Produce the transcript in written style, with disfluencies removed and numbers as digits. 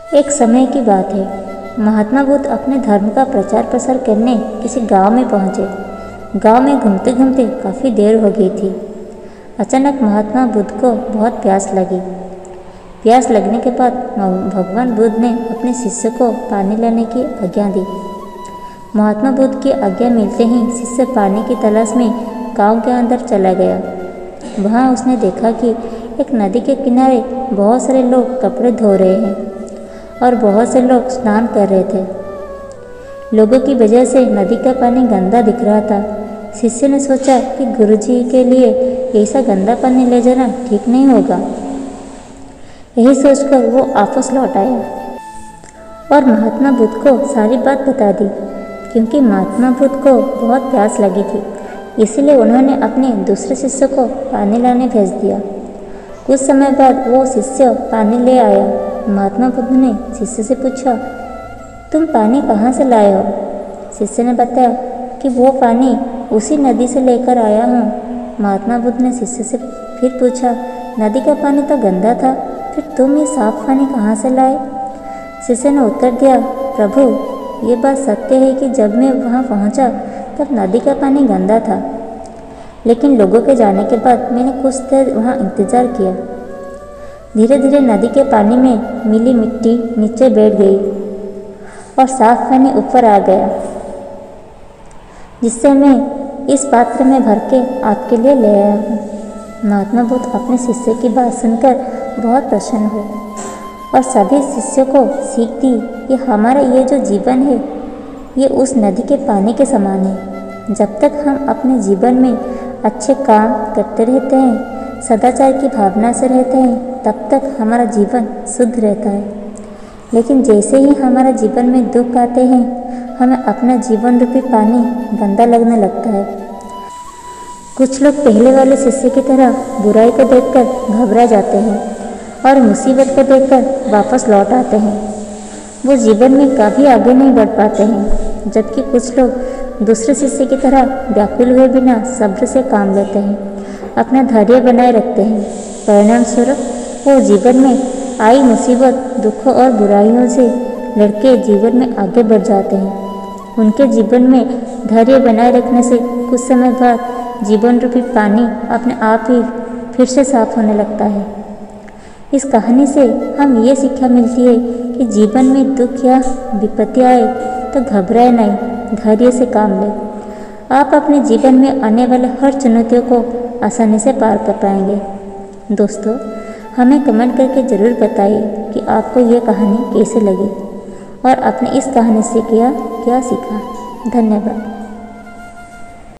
एक समय की बात है। महात्मा बुद्ध अपने धर्म का प्रचार प्रसार करने किसी गांव में पहुंचे। गांव में घूमते घूमते काफ़ी देर हो गई थी। अचानक महात्मा बुद्ध को बहुत प्यास लगी। प्यास लगने के बाद भगवान बुद्ध ने अपने शिष्य को पानी लाने की आज्ञा दी। महात्मा बुद्ध की आज्ञा मिलते ही शिष्य पानी की तलाश में गांव के अंदर चला गया। वहां उसने देखा कि एक नदी के किनारे बहुत सारे लोग कपड़े धो रहे हैं और बहुत से लोग स्नान कर रहे थे। लोगों की वजह से नदी का पानी गंदा दिख रहा था। शिष्य ने सोचा कि गुरुजी के लिए ऐसा गंदा पानी ले जाना ठीक नहीं होगा। यही सोचकर वो वापस लौट आया और महात्मा बुद्ध को सारी बात बता दी। क्योंकि महात्मा बुद्ध को बहुत प्यास लगी थी, इसलिए उन्होंने अपने दूसरे शिष्य को पानी लाने भेज दिया। कुछ समय बाद वो शिष्य पानी ले आया। महात्मा बुद्ध ने शिष्य से पूछा, तुम पानी कहाँ से लाए हो? शिष्य ने बताया कि वो पानी उसी नदी से लेकर आया हूँ। महात्मा बुद्ध ने शिष्य से फिर पूछा, नदी का पानी तो गंदा था, फिर तुम ये साफ पानी कहाँ से लाए? शिष्य ने उत्तर दिया, प्रभु ये बात सत्य है कि जब मैं वहाँ पहुँचा तब नदी का पानी गंदा था, लेकिन लोगों के जाने के बाद मैंने कुछ देर वहाँ इंतज़ार किया। धीरे धीरे नदी के पानी में मिली मिट्टी नीचे बैठ गई और साफ पानी ऊपर आ गया, जिससे मैं इस पात्र में भर के आपके लिए ले आया हूँ। महात्मा बुद्ध अपने शिष्य की बात सुनकर बहुत प्रसन्न हुए और सभी शिष्यों को सीख दी कि हमारा ये जो जीवन है ये उस नदी के पानी के समान है। जब तक हम अपने जीवन में अच्छे काम करते रहते हैं, सदाचार की भावना से रहते हैं, तब तक हमारा जीवन शुद्ध रहता है। लेकिन जैसे ही हमारा जीवन में दुख आते हैं, हमें अपना जीवन रूपी पानी गंदा लगने लगता है। कुछ लोग पहले वाले शिष्य की तरह बुराई को देखकर घबरा जाते हैं और मुसीबत को देखकर वापस लौट आते हैं। वो जीवन में कभी आगे नहीं बढ़ पाते हैं। जबकि कुछ लोग दूसरे शिष्य की तरह व्याकुल हुए बिना सब्र से काम लेते हैं, अपना धैर्य बनाए रखते हैं। परिणाम स्वरूप वो जीवन में आई मुसीबत, दुखों और बुराइयों से लड़के जीवन में आगे बढ़ जाते हैं। उनके जीवन में धैर्य बनाए रखने से कुछ समय बाद जीवन रूपी पानी अपने आप ही फिर से साफ होने लगता है। इस कहानी से हम ये शिक्षा मिलती है कि जीवन में दुख या विपत्ति आए तो घबराए नहीं, धैर्य से काम लें। आप अपने जीवन में आने वाले हर चुनौतियों को आसानी से पार कर पाएंगे। दोस्तों, हमें कमेंट करके ज़रूर बताइए कि आपको ये कहानी कैसे लगी और आपने इस कहानी से क्या सीखा। धन्यवाद।